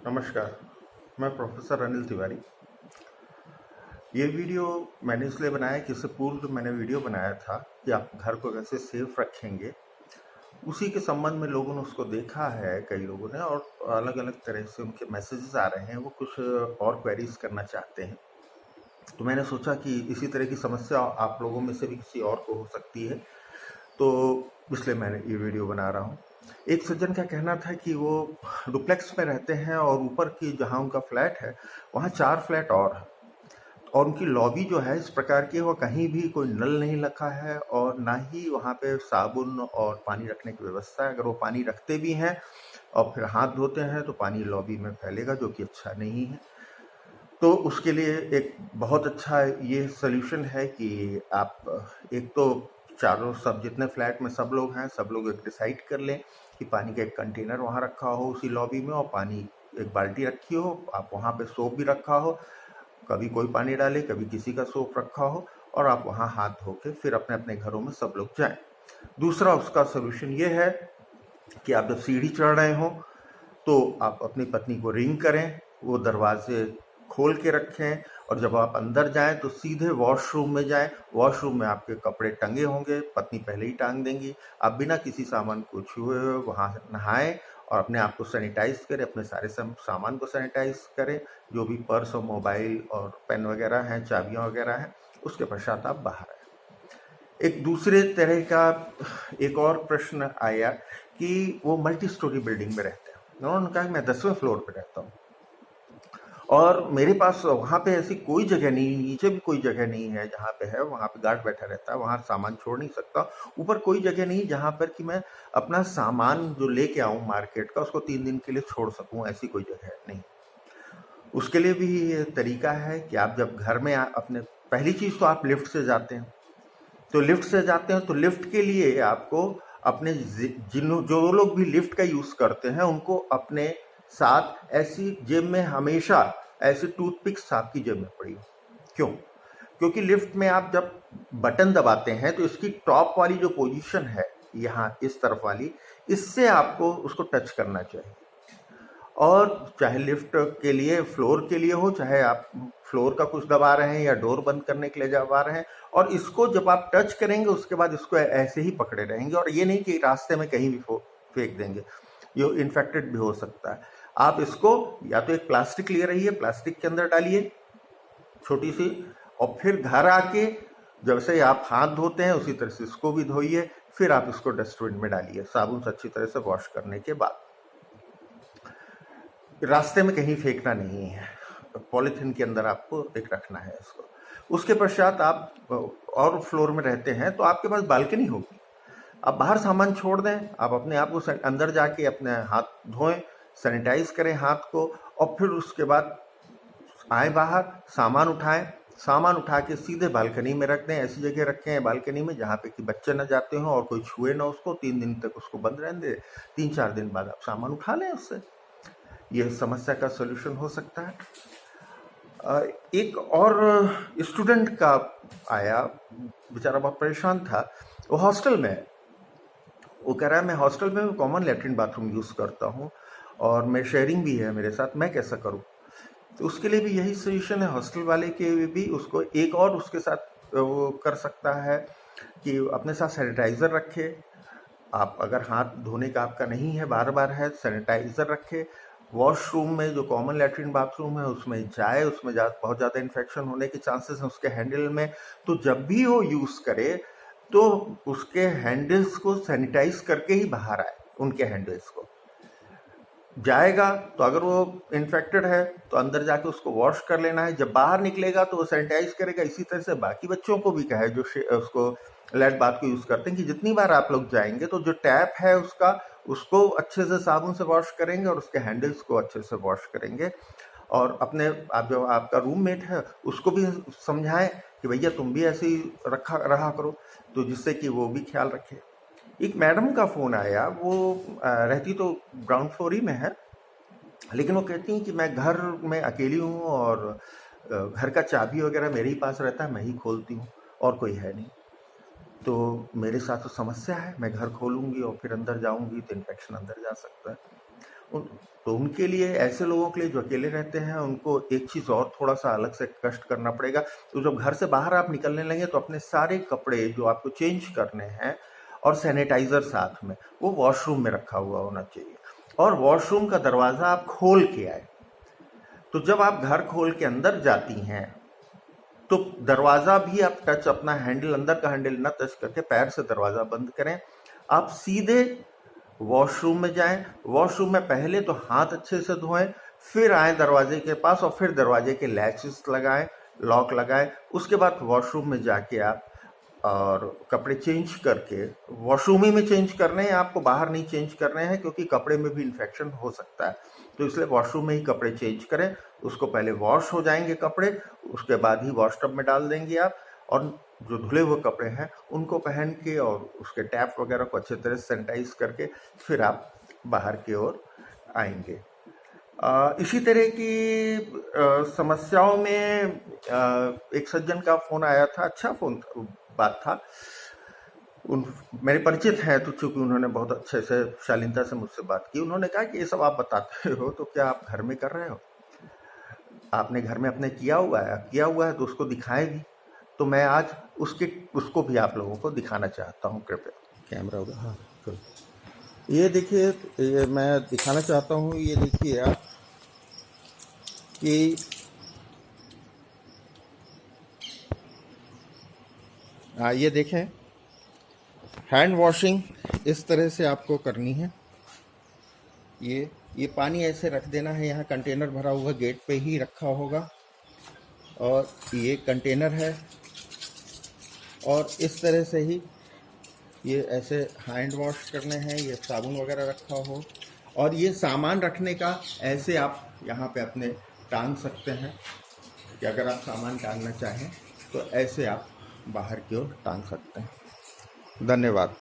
नमस्कार। मैं प्रोफेसर अनिल तिवारी। ये वीडियो मैंने इसलिए बनाया कि इससे पूर्व जो मैंने वीडियो बनाया था कि आप घर को कैसे सेफ रखेंगे, उसी के संबंध में लोगों ने उसको देखा है, कई लोगों ने, और अलग अलग तरह से उनके मैसेजेस आ रहे हैं। वो कुछ और क्वेरीज करना चाहते हैं। तो मैंने सोचा कि इसी तरह की समस्या आप लोगों में से भी किसी और को हो सकती है, तो इसलिए मैंने ये वीडियो बना रहा हूँ। एक सज्जन का कहना था कि वो डुप्लेक्स में रहते हैं और ऊपर की जहाँ उनका फ्लैट है वहाँ 4 फ्लैट और हैं, और उनकी लॉबी जो है इस प्रकार की, वो कहीं भी कोई नल नहीं रखा है और ना ही वहाँ पे साबुन और पानी रखने की व्यवस्था है। अगर वो पानी रखते भी हैं और फिर हाथ धोते हैं तो पानी लॉबी में फैलेगा, जो कि अच्छा नहीं है। तो उसके लिए एक बहुत अच्छा ये सॉल्यूशन है कि आप एक तो चारों सब जितने फ्लैट में सब लोग हैं, सब लोग एक डिसाइड कर लें कि पानी का एक कंटेनर वहाँ रखा हो उसी लॉबी में, और पानी एक बाल्टी रखी हो, आप वहाँ पे सोप भी रखा हो, कभी कोई पानी डाले कभी किसी का सोप रखा हो, और आप वहाँ हाथ धो के फिर अपने अपने घरों में सब लोग जाएं। दूसरा उसका सोल्यूशन ये है कि आप जब सीढ़ी चढ़ रहे हो तो आप अपनी पत्नी को रिंग करें, वो दरवाजे खोल के रखें, और जब आप अंदर जाएं तो सीधे वॉशरूम में जाएं। वॉशरूम में आपके कपड़े टंगे होंगे, पत्नी पहले ही टांग देंगी। आप बिना किसी सामान को छुए हुए वहाँ नहाएं और अपने आप को सैनिटाइज करें, अपने सारे सामान को सैनिटाइज करें, जो भी पर्स और मोबाइल और पेन वगैरह हैं, चाबियाँ वगैरह हैं। उसके पश्चात आप बाहर आए। एक दूसरे तरह का एक और प्रश्न आया कि वो मल्टी स्टोरी बिल्डिंग में रहते हैं। उन्होंने कहा मैं 10वें फ्लोर पे रहता हूँ और मेरे पास वहाँ पे ऐसी कोई जगह नहीं, नीचे भी कोई जगह नहीं है। जहाँ पे है वहाँ पे गार्ड बैठा रहता है, वहाँ सामान छोड़ नहीं सकता। ऊपर कोई जगह नहीं जहाँ पर कि मैं अपना सामान जो लेके आऊँ मार्केट का, उसको 3 दिन के लिए छोड़ सकूँ, ऐसी कोई जगह नहीं। उसके लिए भी ये तरीका है कि आप जब घर में अपने, पहली चीज़ तो आप लिफ्ट से जाते हैं, तो लिफ्ट से जाते हैं तो लिफ्ट के लिए आपको अपने जो लोग भी लिफ्ट का यूज करते हैं उनको अपने साथ ऐसी जेब में हमेशा ऐसी टूथपिक्स आपकी जेब में पड़ी हो। क्यों? क्योंकि लिफ्ट में आप जब बटन दबाते हैं तो इसकी टॉप वाली जो पोजीशन है, यहाँ इस तरफ वाली, इससे आपको उसको टच करना चाहिए। और चाहे लिफ्ट के लिए, फ्लोर के लिए हो, चाहे आप फ्लोर का कुछ दबा रहे हैं या डोर बंद करने के लिए दबा रहे हैं, और इसको जब आप टच करेंगे उसके बाद इसको ऐसे ही पकड़े रहेंगे, और ये नहीं कि रास्ते में कहीं भी फेंक देंगे, ये इन्फेक्टेड भी हो सकता है। आप इसको या तो एक प्लास्टिक ले रही है, प्लास्टिक के अंदर डालिए छोटी सी, और फिर घर आके जैसे ही आप हाथ धोते हैं उसी तरह से इसको भी धोइए, फिर आप इसको डस्टबिन में डालिए साबुन से अच्छी तरह से वॉश करने के बाद। रास्ते में कहीं फेंकना नहीं है, पॉलीथीन के अंदर आपको एक रखना है इसको। उसके पश्चात आप और फ्लोर में रहते हैं तो आपके पास बालकनी होगी, आप बाहर सामान छोड़ दें, आप अपने आप को अंदर जाके अपने हाथ धोएं, सैनिटाइज करें हाथ को, और फिर उसके बाद आए बाहर, सामान उठाएं, सामान उठा के सीधे बालकनी में रख दें। ऐसी जगह रखें बालकनी में जहाँ पे कि बच्चे न जाते हों और कोई छुए ना उसको। 3 दिन तक उसको बंद रहने दें, 3-4 दिन बाद आप सामान उठा लें उससे। यह समस्या का सॉल्यूशन हो सकता है। एक और स्टूडेंट का आया, बेचारा बहुत परेशान था, वो हॉस्टल में है। वो कह रहा है मैं हॉस्टल में कॉमन लैट्रिन बाथरूम यूज़ करता हूँ और मैं शेयरिंग भी है मेरे साथ, मैं कैसा करूँ? तो उसके लिए भी यही सोल्यूशन है। हॉस्टल वाले के भी उसको एक और उसके साथ वो कर सकता है कि अपने साथ सैनिटाइज़र रखे। आप अगर हाथ धोने का आपका नहीं है, बार बार है, सैनिटाइज़र रखे। वॉशरूम में जो कॉमन लैट्रिन बाथरूम है उसमें जाए, उसमें बहुत ज़्यादा इन्फेक्शन होने के चांसेस हैं उसके हैंडल में, तो जब भी वो यूज़ करे तो उसके हैंडल्स को सैनिटाइज करके ही बाहर आए। उनके हैंडल्स को जाएगा तो अगर वो इन्फेक्टेड है तो अंदर जाके उसको वॉश कर लेना है, जब बाहर निकलेगा तो वो सैनिटाइज करेगा। इसी तरह से बाकी बच्चों को भी कहे जो उसको लैट बाथ को यूज़ करते हैं कि जितनी बार आप लोग जाएंगे तो जो टैप है उसको अच्छे से साबुन से वॉश करेंगे और उसके हैंडल्स को अच्छे से वॉश करेंगे। और अपने आप जो आपका रूममेट है उसको भी समझाएं कि भैया तुम भी ऐसे ही रहा करो, तो जिससे कि वो भी ख्याल रखे। एक मैडम का फ़ोन आया, वो रहती तो ग्राउंड फ्लोर ही में है, लेकिन वो कहती हैं कि मैं घर में अकेली हूँ और घर का चाबी वगैरह मेरे ही पास रहता है, मैं ही खोलती हूँ और कोई है नहीं। तो मेरे साथ तो समस्या है, मैं घर खोलूँगी और फिर अंदर जाऊँगी तो इन्फेक्शन अंदर जा सकता है। तो उनके लिए, ऐसे लोगों के लिए जो अकेले रहते हैं, उनको एक चीज़ और थोड़ा सा अलग से कष्ट करना पड़ेगा। तो जब घर से बाहर आप निकलने लगे तो अपने सारे कपड़े जो आपको चेंज करने हैं और सैनिटाइजर साथ में, वो वॉशरूम में रखा हुआ होना चाहिए। और वॉशरूम का दरवाज़ा आप खोल के आए। तो जब आप घर खोल के अंदर जाती हैं तो दरवाज़ा भी आप अपना हैंडल, अंदर का हैंडल ना टच करके पैर से दरवाज़ा बंद करें। आप सीधे वॉशरूम में जाएं। वॉशरूम में पहले तो हाथ अच्छे से धोएं, फिर आए दरवाजे के पास और फिर दरवाजे के लैचेस लगाएं, लॉक लगाएं। उसके बाद वॉशरूम में जाके आप और कपड़े चेंज करके, वॉशरूम ही में चेंज करने हैं आपको, बाहर नहीं चेंज करने हैं, क्योंकि कपड़े में भी इन्फेक्शन हो सकता है। तो इसलिए वॉशरूम में ही कपड़े चेंज करें। उसको पहले वॉश हो जाएंगे कपड़े, उसके बाद ही वॉश टब में डाल देंगे आप, और जो धुले हुए कपड़े हैं उनको पहन के और उसके टैप वगैरह को अच्छे तरह से सैनिटाइज करके फिर आप बाहर की ओर आएंगे। इसी तरह की समस्याओं में एक सज्जन का फ़ोन आया था, अच्छा फ़ोन बात था। मेरे परिचित हैं, तो चूंकि उन्होंने बहुत अच्छे से शालीनता से मुझसे बात की, उन्होंने कहा कि ये सब आप बताते हो तो क्या आप घर में कर रहे हो? आपने घर में अपने किया हुआ है तो उसको दिखाएं भी। तो मैं आज उसको भी आप लोगों को दिखाना चाहता हूँ। कृपया कैमरा होगा, हाँ चलो। ये देखिए, ये मैं दिखाना चाहता हूँ। ये देखिए आप कि ये देखें, हैंड वॉशिंग इस तरह से आपको करनी है। ये पानी ऐसे रख देना है, यहाँ कंटेनर भरा हुआ गेट पे ही रखा होगा, और ये कंटेनर है, और इस तरह से ही ये ऐसे हैंड वॉश करने हैं। ये साबुन वगैरह रखा हो, और ये सामान रखने का ऐसे आप यहाँ पे अपने टांग सकते हैं कि अगर आप सामान टांगना चाहें तो ऐसे आप बाहर की ओर टांग सकते हैं। धन्यवाद।